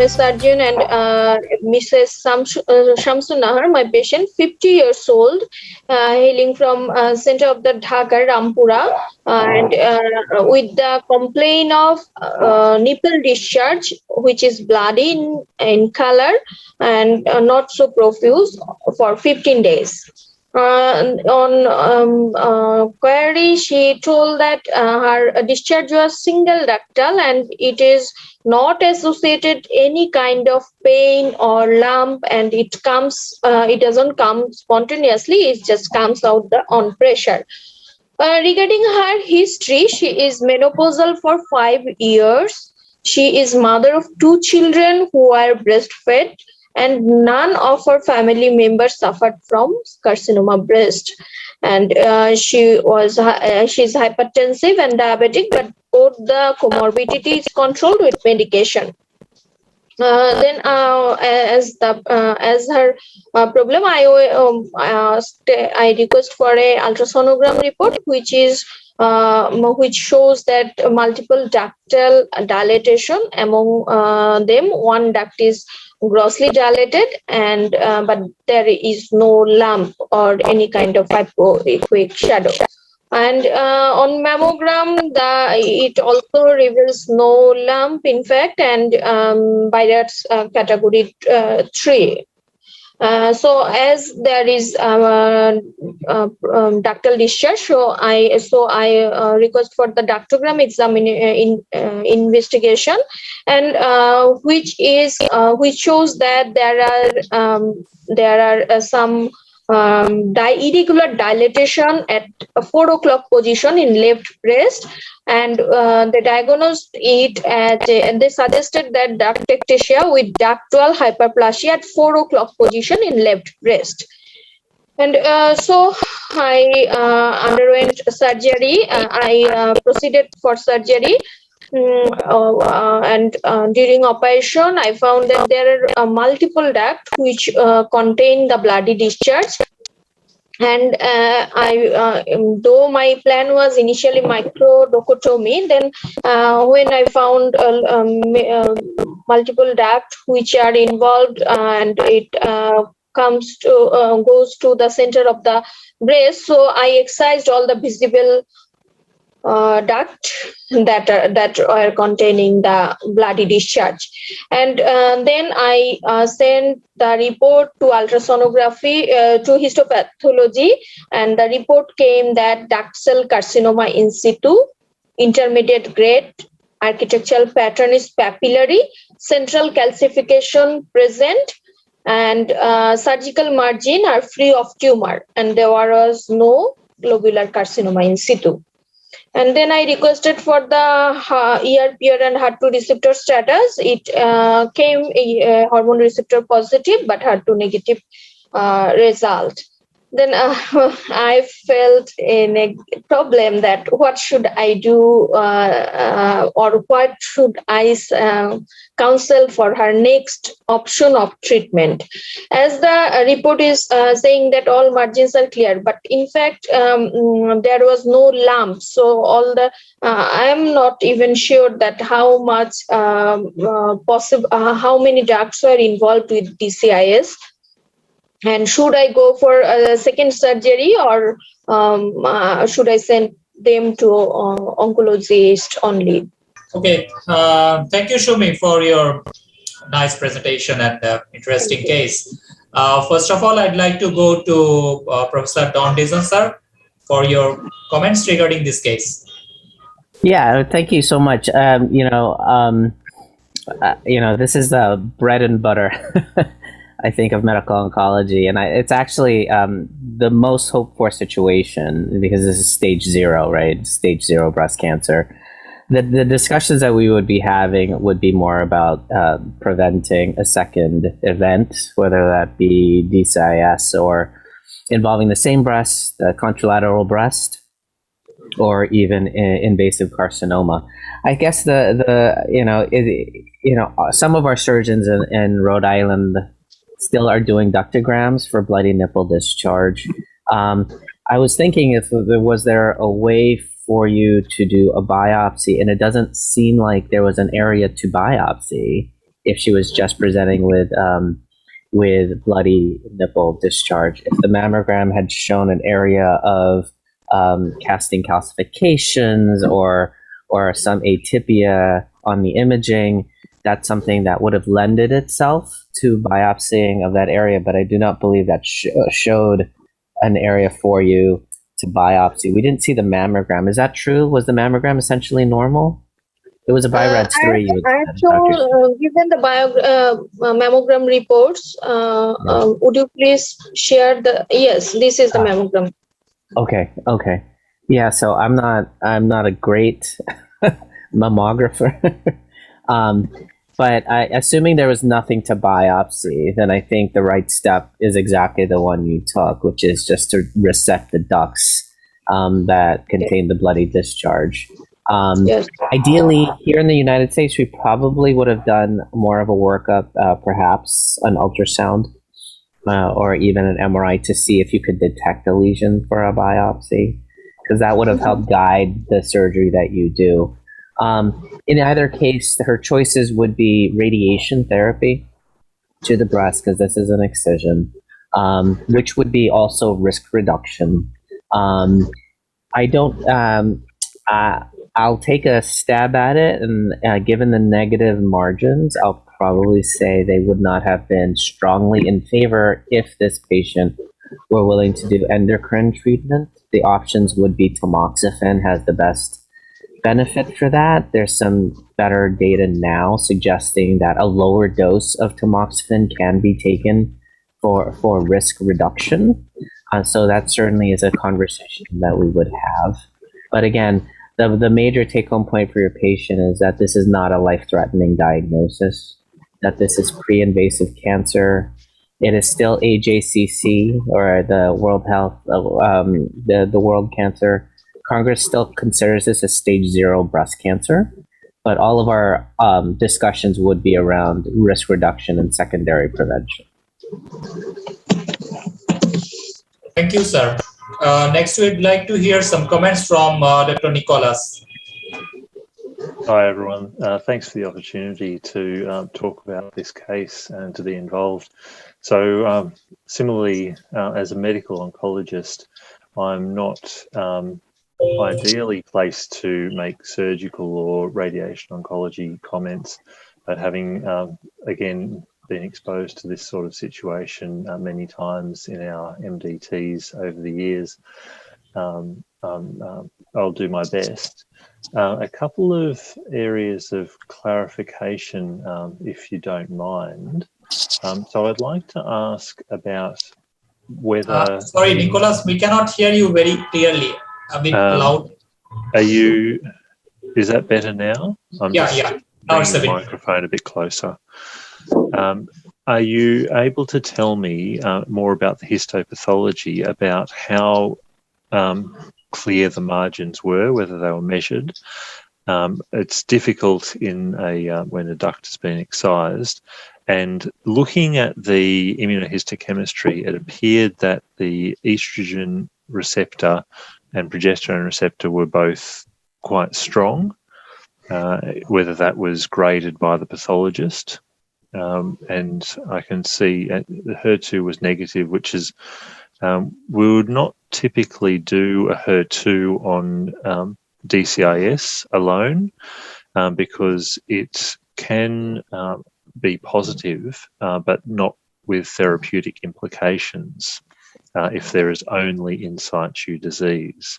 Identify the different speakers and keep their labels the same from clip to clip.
Speaker 1: am a surgeon, and Mrs. Shamsun Nahar, my patient, 50 years old, hailing from center of the Dhaka, Rampura, and with the complaint of nipple discharge, which is bloody in color and not so profuse for 15 days. On query, she told that her discharge was single ductal and it is not associated any kind of pain or lump, and it doesn't come spontaneously, it just comes out on pressure. Regarding her history, she is menopausal for 5 years. She is mother of 2 children who are breastfed, and none of her family members suffered from carcinoma breast. And she's hypertensive and diabetic, but both the comorbidity is controlled with medication. Then, as her problem, I request for a ultrasonogram report, which shows that multiple ductal dilatation. Among them, one duct is grossly dilated, and but there is no lump or any kind of hypoechoic shadow. And on mammogram, it also reveals no lump, in fact, and by that category 3. So as there is ductal discharge, so I request for the ductogram investigation, and which shows that there are some irregular dilatation at a 4 o'clock position in left breast, and they diagnosed it and they suggested that duct ectasia with ductal hyperplasia at 4 o'clock position in left breast. And so I underwent surgery. I proceeded for surgery. And during operation, I found that there are multiple ducts which contain the bloody discharge. And though my plan was initially microdocotomy, then when I found multiple ducts which are involved, and it goes to the center of the breast, so I excised all the visible duct that are containing the bloody discharge, and then I sent the report to ultrasonography to histopathology, and the report came that duct cell carcinoma in situ, intermediate grade, architectural pattern is papillary, central calcification present, and surgical margin are free of tumor, and there was no globular carcinoma in situ. And then I requested for the ERPR and HER2 receptor status. It came hormone receptor positive, but HER2 negative result. Then I felt in a problem that what should I do, or what should I counsel for her next option of treatment, as the report is saying that all margins are clear, but in fact there was no lump. So I am not even sure that how much how many ducts were involved with DCIS. And should I go for a second surgery, or should I send them to oncologist only?
Speaker 2: Okay, thank you, Shumi, for your nice presentation and interesting case. First of all, I'd like to go to Professor Don Dizon, sir, for your comments regarding this case.
Speaker 3: Yeah, thank you so much. This is the bread and butter, I think, of medical oncology, and it's actually the most hoped for situation, because this is stage 0, right? Stage 0 breast cancer. The discussions that we would be having would be more about preventing a second event, whether that be DCIS or involving the same breast, the contralateral breast, or even invasive carcinoma. I guess some of our surgeons in Rhode Island still are doing ductograms for bloody nipple discharge. I was thinking if was there a way for you to do a biopsy, and it doesn't seem like there was an area to biopsy. if she was just presenting with bloody nipple discharge. If the mammogram had shown an area of casting calcifications or some atypia on the imaging, that's something that would have lended itself to biopsying of that area, but I do not believe that showed an area for you to biopsy. We didn't see the mammogram. Is that true? Was the mammogram essentially normal? It was a BI-RADS 3.
Speaker 1: Given the mammogram reports, would you please share the? Yes, this is the mammogram.
Speaker 3: Okay. Yeah. So I'm not a great mammographer, but assuming there was nothing to biopsy, then I think the right step is exactly the one you took, which is just to resect the ducts that contain the bloody discharge. Yes. Ideally, here in the United States, we probably would have done more of a workup, perhaps an ultrasound or even an MRI to see if you could detect a lesion for a biopsy, because that would have helped guide the surgery that you do. In either case, her choices would be radiation therapy to the breast, because this is an excision, which would be also risk reduction. I'll take a stab at it, and given the negative margins, I'll probably say they would not have been strongly in favor if this patient were willing to do endocrine treatment. The options would be tamoxifen has the best benefit for that. There's some better data now suggesting that a lower dose of tamoxifen can be taken for risk reduction. So that certainly is a conversation that we would have. But again, the major take-home point for your patient is that this is not a life-threatening diagnosis, that this is pre-invasive cancer. It is still AJCC, or the World Health, the World Cancer Congress still considers this a stage 0 breast cancer, but all of our discussions would be around risk reduction and secondary prevention.
Speaker 2: Thank you, sir. Next, we'd like to hear some comments from Dr. Nicholas.
Speaker 4: Hi, everyone. Thanks for the opportunity to talk about this case and to be involved. So similarly, as a medical oncologist, I'm not ideally placed to make surgical or radiation oncology comments, but having, again, been exposed to this sort of situation many times in our MDTs over the years, I'll do my best. A couple of areas of clarification, if you don't mind. So I'd like to ask about whether...
Speaker 2: sorry, Nicholas, we cannot hear you very clearly. A bit loud.
Speaker 4: Is that better now?
Speaker 2: Yeah. Now it's a
Speaker 4: bit. The microphone a bit closer. Are you able to tell me more about the histopathology, about how clear the margins were, whether they were measured? It's difficult in when a duct has been excised. And looking at the immunohistochemistry, it appeared that the estrogen receptor and progesterone receptor were both quite strong, whether that was graded by the pathologist. And I can see HER2 was negative, which is, we would not typically do a HER2 on DCIS alone, because it can be positive, but not with therapeutic implications if there is only in situ disease.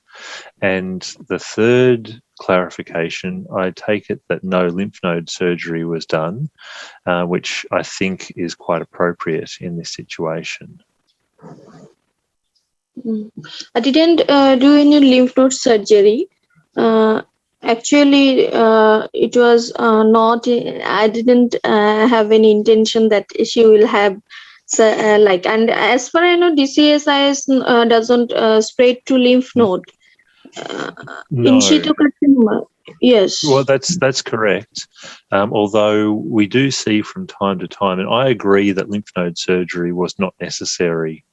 Speaker 4: And the third clarification, I take it that no lymph node surgery was done, which I think is quite appropriate in this situation.
Speaker 1: I didn't do any lymph node surgery. Actually, it was not. I didn't have any intention that she will have. And as far as I know, DCSIS doesn't spread to lymph node.
Speaker 4: No.
Speaker 1: In situ carcinoma, yes.
Speaker 4: Well, that's correct. Although we do see from time to time, and I agree that lymph node surgery was not necessary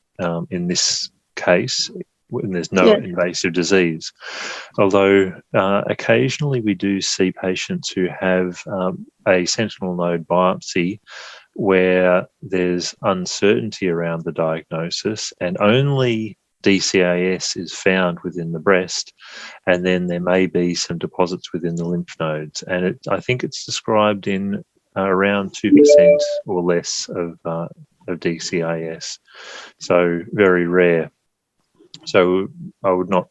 Speaker 4: in this case. when there's no
Speaker 1: Yes.
Speaker 4: invasive disease. Although occasionally we do see patients who have a sentinel node biopsy where there's uncertainty around the diagnosis and only DCIS is found within the breast, and then there may be some deposits within the lymph nodes. And I think it's described in around 2% or less of DCIS, so very rare. So I would not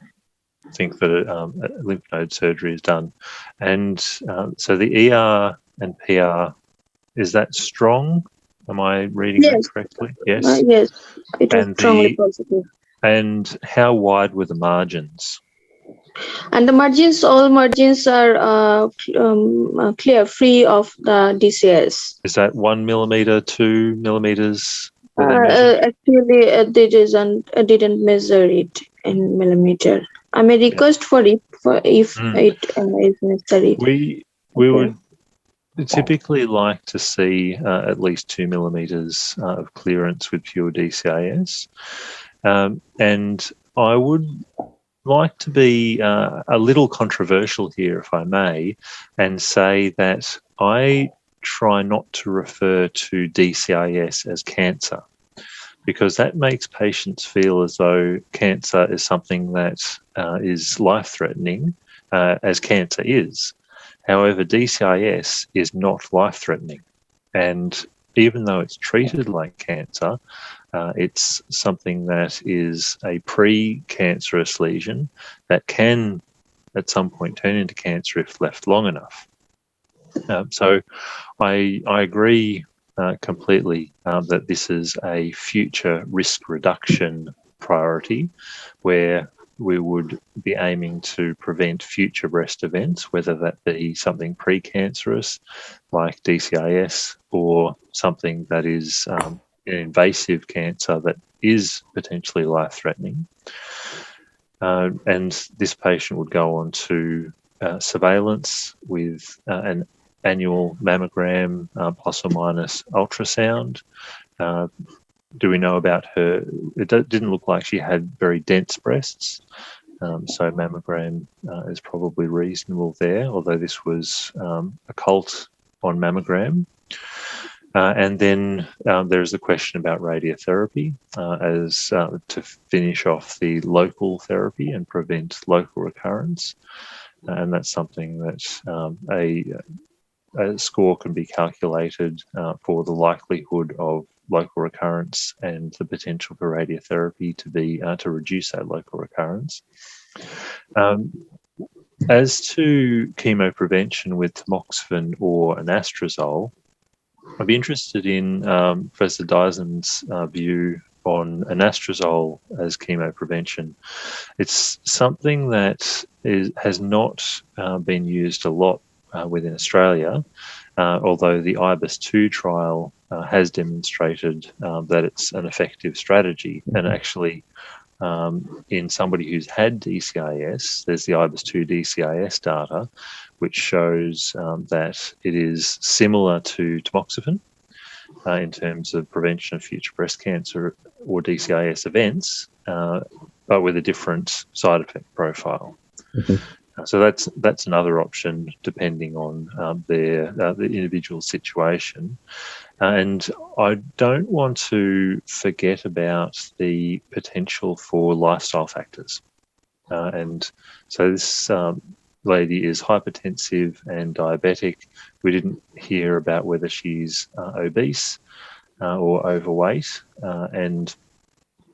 Speaker 4: think that a lymph node surgery is done. And so the ER and PR, is that strong? Am I reading that correctly? Yes.
Speaker 1: Yes, it was
Speaker 4: And
Speaker 1: strongly positive.
Speaker 4: And how wide were the margins?
Speaker 1: And the margins, all margins are clear, free of the DCS.
Speaker 4: Is that 1 millimeter, 2 millimeters?
Speaker 1: Actually, they didn't measure it in millimeter. I may request for it if it is necessary.
Speaker 4: We would typically like to see at least 2 millimeters of clearance with pure DCIS. And I would like to be a little controversial here, if I may, and say that I try not to refer to DCIS as cancer, because that makes patients feel as though cancer is something that is life-threatening, as cancer is. However, DCIS is not life-threatening, and even though it's treated like cancer, it's something that is a pre-cancerous lesion that can, at some point, turn into cancer if left long enough. So I agree completely that this is a future risk reduction priority, where we would be aiming to prevent future breast events, whether that be something precancerous like DCIS or something that is an invasive cancer that is potentially life-threatening. And this patient would go on to surveillance with an annual mammogram plus or minus ultrasound. Do we know about her? It didn't look like she had very dense breasts, so mammogram is probably reasonable there, although this was occult on mammogram. And then there's the question about radiotherapy as to finish off the local therapy and prevent local recurrence. And that's something that a score can be calculated for the likelihood of local recurrence and the potential for radiotherapy to be to reduce that local recurrence. As to chemoprevention with tamoxifen or anastrozole, I'd be interested in Professor Dizon's view on anastrozole as chemoprevention. It's something that has not been used a lot within Australia, although the IBIS-2 trial has demonstrated that it's an effective strategy. And actually, in somebody who's had DCIS, there's the IBIS-2 DCIS data, which shows that it is similar to tamoxifen in terms of prevention of future breast cancer or DCIS events, but with a different side effect profile. So that's another option depending on the individual situation. And I don't want to forget about the potential for lifestyle factors. And so this lady is hypertensive and diabetic. We didn't hear about whether she's obese or overweight. And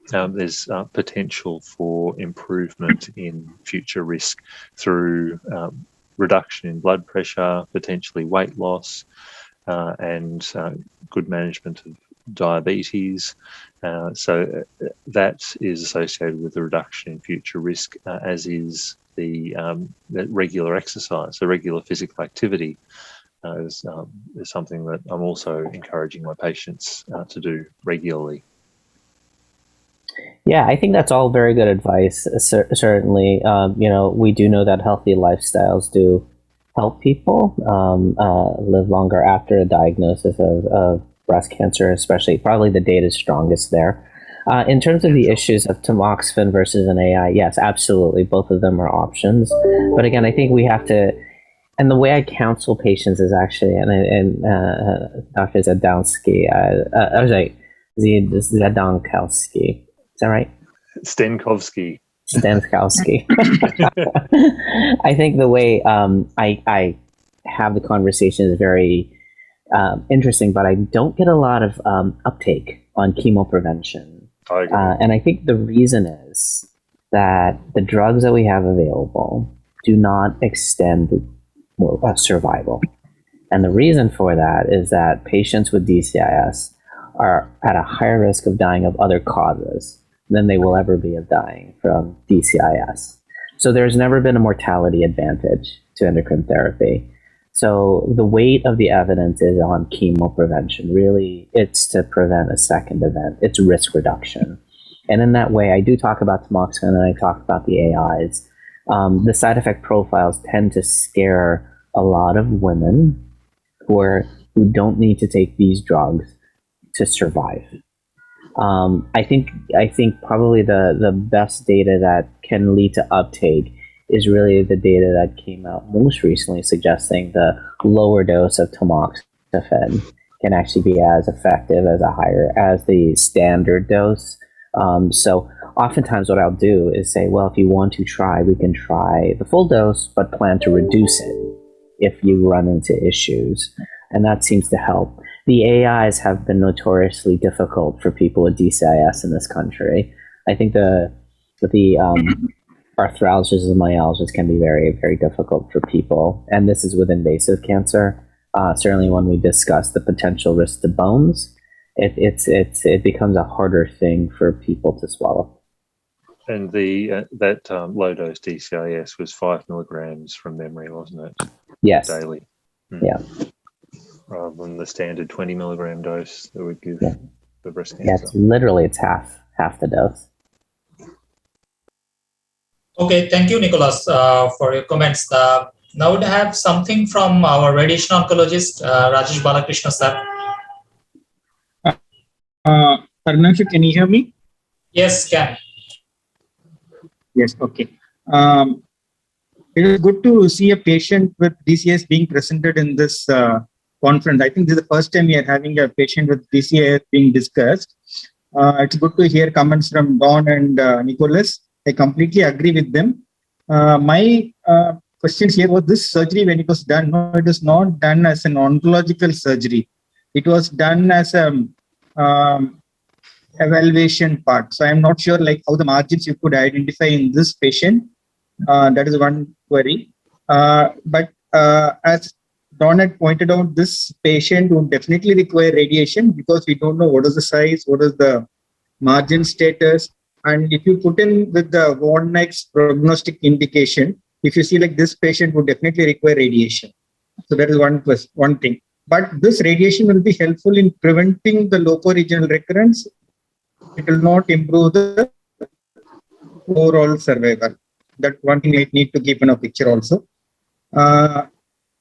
Speaker 4: there's potential for improvement in future risk through reduction in blood pressure, potentially weight loss, and good management of diabetes. So that is associated with a reduction in future risk, as is the regular exercise, the regular physical activity. Is something that I'm also encouraging my patients to do regularly.
Speaker 3: Yeah, I think that's all very good advice. Certainly, we do know that healthy lifestyles do help people live longer after a diagnosis of breast cancer, especially. Probably the data is strongest there. In terms of the issues of tamoxifen versus an AI, yes, absolutely. Both of them are options. But again, I think we have to, and the way I counsel patients is actually, and Dr. Zdenkowski, Zdenkowski, is that right?
Speaker 4: Zdenkowski.
Speaker 3: I think the way I have the conversation is very interesting, but I don't get a lot of uptake on chemo prevention. And I think the reason is that the drugs that we have available do not extend survival. And the reason for that is that patients with DCIS are at a higher risk of dying of other causes than they will ever be of dying from DCIS. So there's never been a mortality advantage to endocrine therapy. So the weight of the evidence is on chemo prevention. Really, it's to prevent a second event. It's risk reduction. And in that way, I do talk about tamoxifen and I talk about the AIs. The side effect profiles tend to scare a lot of women who don't need to take these drugs to survive. I think probably the best data that can lead to uptake is really the data that came out most recently suggesting the lower dose of tamoxifen can actually be as effective as the standard dose. So oftentimes what I'll do is say, well, if you want to try, we can try the full dose, but plan to reduce it if you run into issues. And that seems to help. The AIs have been notoriously difficult for people with DCIS in this country. I think the arthralgias and myalgias can be very, very difficult for people. And this is with invasive cancer. Certainly when we discuss the potential risk to bones, it becomes a harder thing for people to swallow.
Speaker 4: And that low dose DCIS was 5 milligrams from memory, wasn't it?
Speaker 3: Yes.
Speaker 4: Daily.
Speaker 3: Yeah.
Speaker 4: Rather than the standard 20 milligram dose that would give the breast cancer.
Speaker 3: Yeah, it's half the dose.
Speaker 2: Okay, thank you, Nicholas, for your comments. Now we have something from our radiation oncologist, Rajesh Balakrishnan, sir.
Speaker 5: Arnav, can you hear me?
Speaker 2: Yes, can.
Speaker 5: Yes, okay. It is good to see a patient with DCIS being presented in this conference. I think this is the first time we are having a patient with DCIS being discussed. It's good to hear comments from Don and Nicholas. I completely agree with them. My questions here was this surgery when it was done. No, it was not done as an oncological surgery. It was done as a evaluation part. So I'm not sure how the margins you could identify in this patient. That is one query. But as Don had pointed out, this patient would definitely require radiation because we don't know what is the size, what is the margin status. And if you put in with the Warnek's prognostic indication, if you see this patient would definitely require radiation. So that is one thing. But this radiation will be helpful in preventing the loco-regional recurrence. It will not improve the overall survival. That one thing I need to keep in a picture also.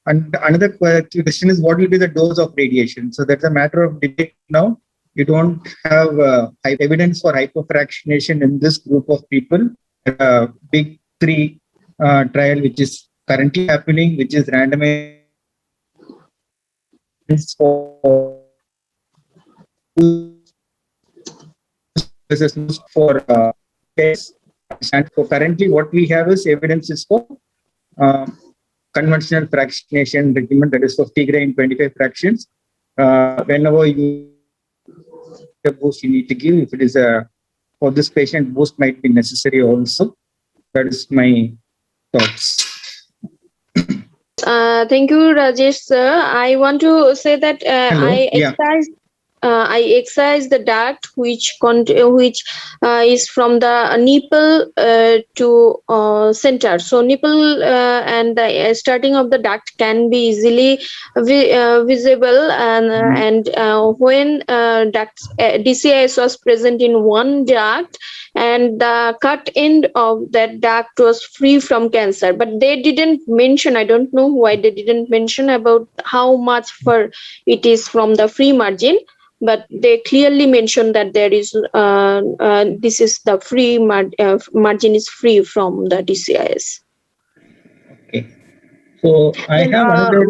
Speaker 5: And another question is, what will be the dose of radiation? So that's a matter of debate now. You don't have evidence for hypofractionation in this group of people. Big 3 trial, which is currently happening, which is randomized for tests. And so currently what we have is evidence is for conventional fractionation regimen, that is 50 grain 25 fractions. Whenever you boost you need to give, if it is for this patient, boost might be necessary also. That is my thoughts.
Speaker 1: Thank you, Rajesh sir. I want to say that I excise the duct which is from the nipple to center. So nipple and the starting of the duct can be easily visible, and when DCIS was present in one duct, and the cut end of that duct was free from cancer. But they didn't mention, I don't know why they didn't mention about how much for it is from the free margin, but they clearly mentioned that there is this is the free margin is free from the DCIS.
Speaker 5: Okay. So I have another.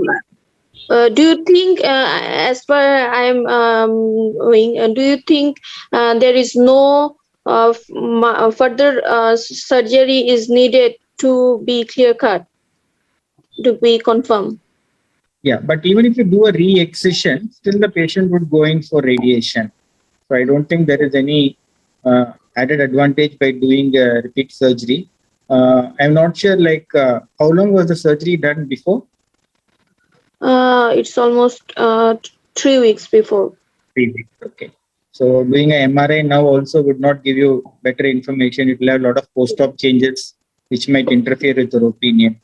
Speaker 1: Do you think, as per I am knowing, do you think there is no further surgery is needed to be clear cut, to be confirmed?
Speaker 5: Yeah, but even if you do a re-excision, still the patient would go in for radiation. So I don't think there is any added advantage by doing repeat surgery. I'm not sure, like, how long was the surgery done before?
Speaker 1: It's almost 3 weeks before.
Speaker 5: 3 weeks. Okay. So doing a MRI now also would not give you better information. It will have a lot of post-op changes which might interfere with your opinion.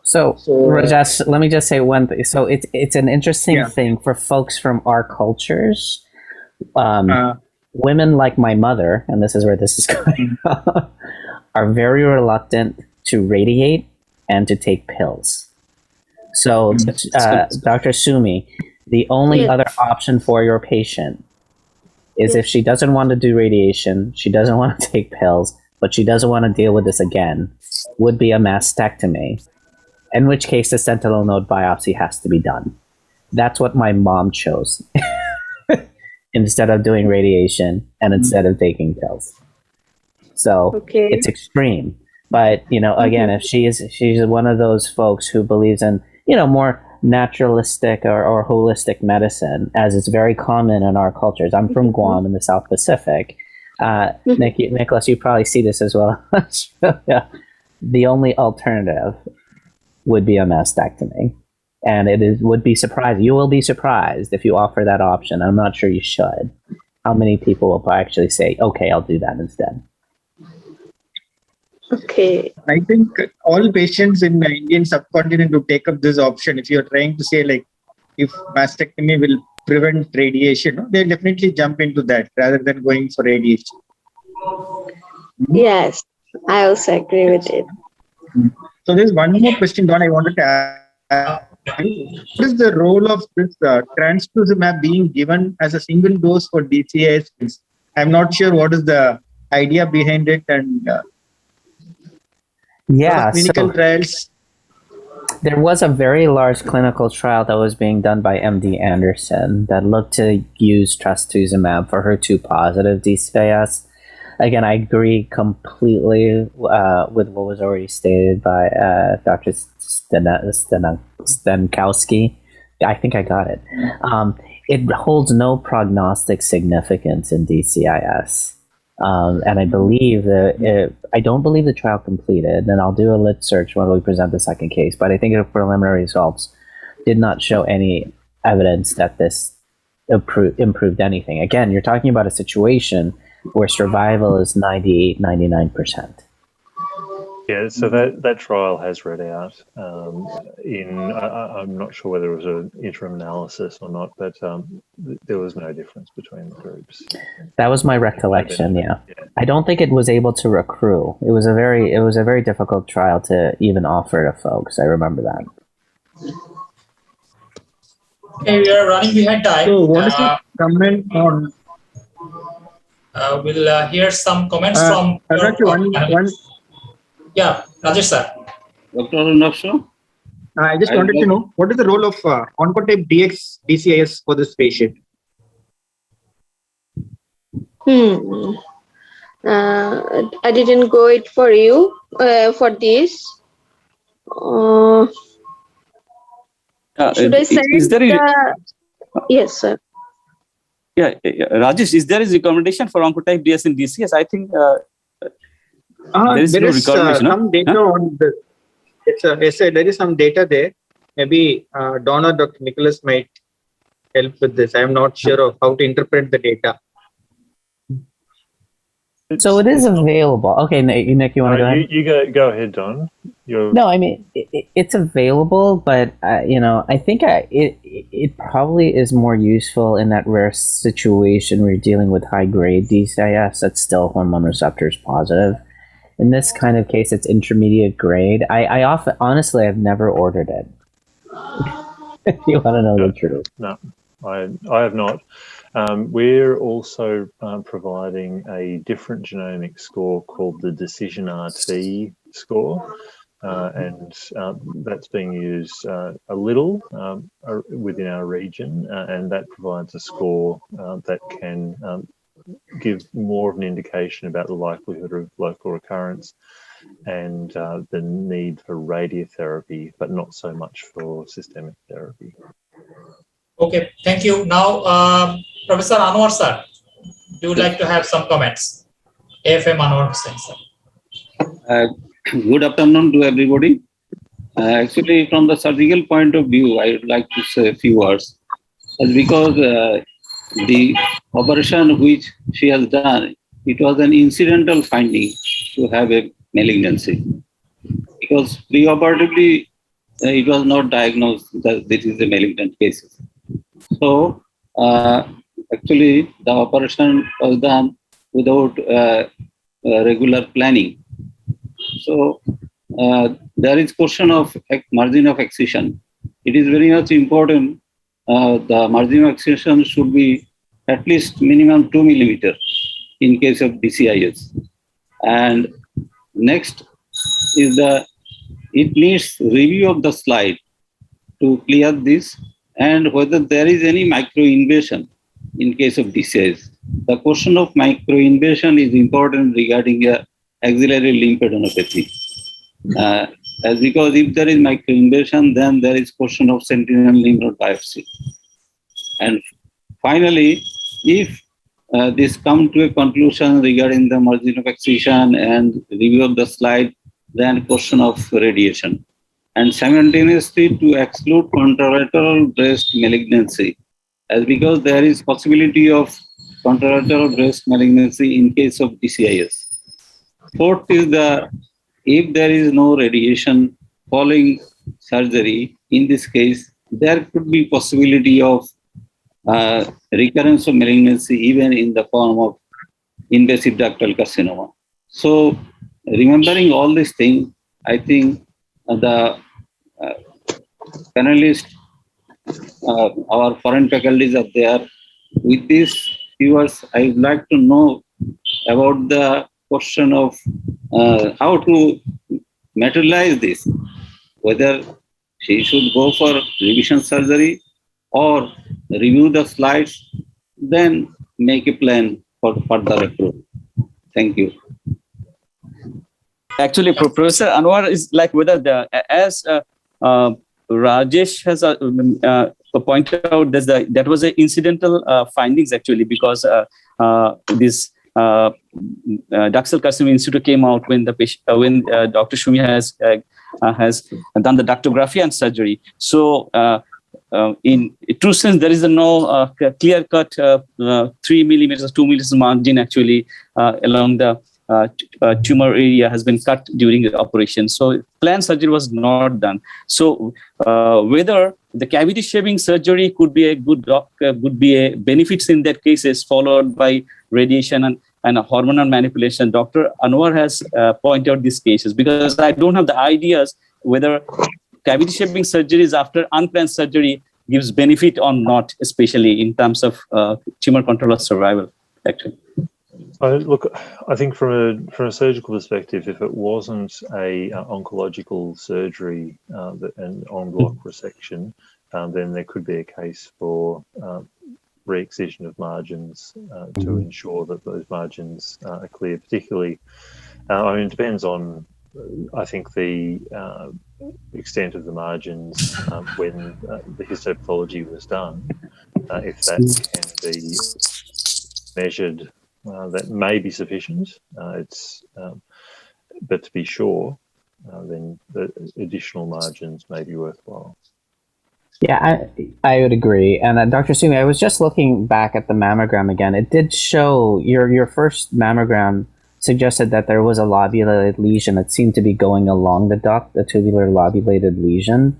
Speaker 3: So Rajesh, let me just say one thing. So it's an interesting thing for folks from our cultures. Women like my mother, and this is where this is going, are very reluctant to radiate and to take pills. So, Dr. Sumi, the only other option for your patient is if she doesn't want to do radiation, she doesn't want to take pills, but she doesn't want to deal with this again, would be a mastectomy, in which case the sentinel node biopsy has to be done. That's what my mom chose instead of doing radiation and instead of taking pills. So it's extreme. But, you know, again, if she's one of those folks who believes in, you know, more naturalistic or holistic medicine, as it's very common in our cultures. I'm from Guam in the South Pacific. Nicholas, you probably see this as well. The only alternative would be a mastectomy. And would be surprised. You will be surprised if you offer that option. I'm not sure you should. How many people will actually say, okay, I'll do that instead?
Speaker 1: Okay.
Speaker 5: I think all patients in the Indian subcontinent would take up this option. If you're trying to say, like, if mastectomy will prevent radiation, they'll definitely jump into that rather than going for radiation.
Speaker 1: Yes, I also agree with it.
Speaker 5: So there's one more question, Don, I wanted to ask. What is the role of this trastuzumab being given as a single dose for DCIS? I'm not sure what is the idea behind it, and clinical trials.
Speaker 3: There was a very large clinical trial that was being done by MD Anderson that looked to use trastuzumab for HER2 positive DCIS. Again, I agree completely with what was already stated by Dr. Zdenkowski. I think I got it. It holds no prognostic significance in DCIS. And I believe I don't believe the trial completed, and I'll do a lit search when we present the second case, but I think the preliminary results did not show any evidence that this improved anything. Again, you're talking about a situation where survival is 98, 99%.
Speaker 4: Yeah, so that trial has read out I'm not sure whether it was an interim analysis or not, but there was no difference between the groups.
Speaker 3: That was my recollection. Yeah. I don't think it was able to recruit. It was a very difficult trial to even offer to folks. I remember that.
Speaker 2: Okay, we are running behind time.
Speaker 5: So what is the comment on?
Speaker 2: We'll hear some comments from. Yeah, Rajesh sir.
Speaker 6: Dr.
Speaker 5: I just wanted to know, what is the role of Oncotype DCIS for this patient?
Speaker 1: I didn't go it for you for this. Should I send yes, sir.
Speaker 6: Yeah, Rajesh, is there a recommendation for Oncotype DS in DCS? I think there is
Speaker 5: some data on this. Yes, sir, there is some data there. Maybe Don or Dr. Nicholas might help with this. I am not sure of how to interpret the data.
Speaker 3: So it is available. Okay, Nick, you want to go ahead?
Speaker 4: You go ahead, Don.
Speaker 3: No, I mean it's available, but I think it probably is more useful in that rare situation where you're dealing with high grade DCIS that's still hormone receptors positive. In this kind of case, it's intermediate grade. I honestly, I've never ordered it. If you want to know the truth.
Speaker 4: No, I have not. We're also providing a different genomic score called the Decision RT score, and that's being used a little within our region, and that provides a score that can give more of an indication about the likelihood of local recurrence and the need for radiotherapy, but not so much for systemic therapy.
Speaker 2: Okay, thank you. Now, Professor Anwar sir, do you like to have some comments? AFM Anwar Hussain sir.
Speaker 7: Good afternoon to everybody. Actually, from the surgical point of view, I would like to say a few words. Because the operation which she has done, it was an incidental finding to have a malignancy. Because preoperatively, it was not diagnosed that this is a malignant case. So, actually, the operation was done without regular planning. So, there is question of margin of excision. It is very much important. The margin of excision should be at least minimum 2 millimeter in case of DCIS. And next is it needs review of the slide to clear this, and whether there is any microinvasion in case of DCIS. The question of microinvasion is important regarding axillary lymphadenopathy. Because if there is microinvasion, then there is question of sentinel lymph node biopsy. And finally, if this come to a conclusion regarding the margin of excision and review of the slide, then question of radiation. And simultaneously to exclude contralateral breast malignancy, as because there is possibility of contralateral breast malignancy in case of DCIS. Fourth is if there is no radiation following surgery, in this case, there could be possibility of recurrence of malignancy even in the form of invasive ductal carcinoma. So, remembering all these things, I think the panelists, our foreign faculties are there. With these viewers, I would like to know about the question of how to materialize this, whether she should go for revision surgery or review the slides, then make a plan for further approval. Thank you.
Speaker 6: Actually, Professor Anwar is like whether as Rajesh has pointed out, that was an incidental findings actually, because this ductal carcinoma institute came out when the patient, when Dr. Sumi has done the ductography and surgery. So, in true sense, there is no clear-cut 3 millimeters or 2 millimeters margin actually along the tumor area has been cut during the operation. So planned surgery was not done. So whether the cavity shaving surgery could be a would be a benefits in that cases, followed by radiation and a hormonal manipulation. Dr. Anwar has pointed out these cases, because I don't have the ideas whether cavity shaping surgeries after unplanned surgery gives benefit or not, especially in terms of tumor control or survival, actually.
Speaker 4: Look, I think from a surgical perspective, if it wasn't a oncological surgery and en bloc resection, then there could be a case for re-excision of margins to ensure that those margins are clear. Particularly, I mean, it depends on, I think, the extent of the margins when the histopathology was done. If that can be measured, that may be sufficient. But to be sure, then the additional margins may be worthwhile.
Speaker 3: Yeah, I would agree. And Dr. Sumi, I was just looking back at the mammogram again. It did show your first mammogram suggested that there was a lobulated lesion that seemed to be going along the duct, the tubular lobulated lesion.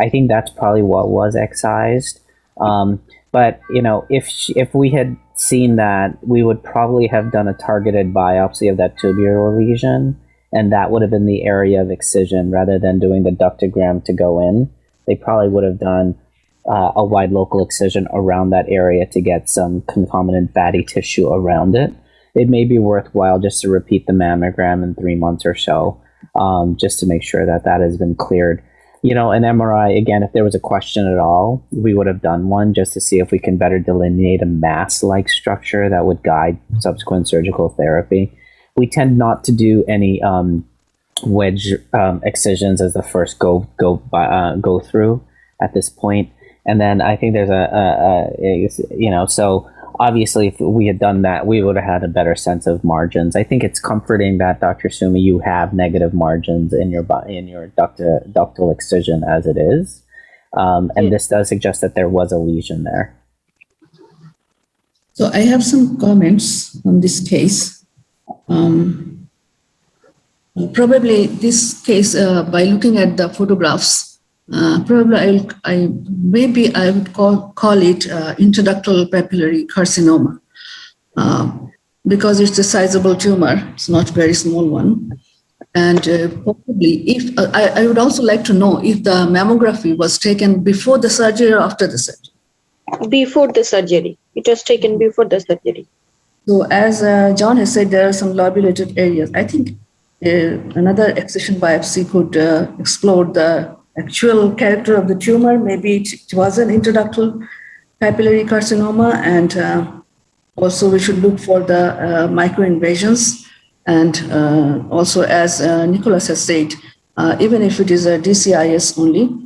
Speaker 3: I think that's probably what was excised. But if we had seen that, we would probably have done a targeted biopsy of that tubular lesion, and that would have been the area of excision rather than doing the ductogram to go in. They probably would have done a wide local excision around that area to get some concomitant fatty tissue around it. It may be worthwhile just to repeat the mammogram in 3 months or so, just to make sure that that has been cleared. An MRI, again, if there was a question at all, we would have done one just to see if we can better delineate a mass-like structure that would guide subsequent surgical therapy. We tend not to do any wedge excisions as the first go through at this point. And then I think there's so obviously if we had done that, we would have had a better sense of margins. I think it's comforting that, Dr. Sumi, you have negative margins in your ductal excision as it is. And this does suggest that there was a lesion there.
Speaker 8: So I have some comments on this case. Probably this case, by looking at the photographs, probably I would call it intraductal papillary carcinoma because it's a sizable tumor. It's not a very small one. And possibly, if I would also like to know if the mammography was taken before the surgery or after the surgery.
Speaker 1: Before the surgery. It was taken before the surgery.
Speaker 8: So as John has said, there are some lobulated areas. I think another excision biopsy could explore the actual character of the tumor. Maybe it was an intraductal papillary carcinoma, and also we should look for the microinvasions. And also, as Nicholas has said, even if it is a DCIS only,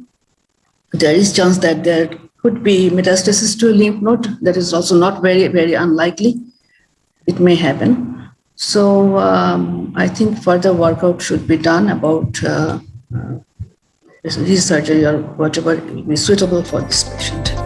Speaker 8: there is chance that there could be metastasis to a lymph node. That is also not very, very unlikely. It may happen. So I think further workout should be done about this surgery or whatever will be suitable for this patient.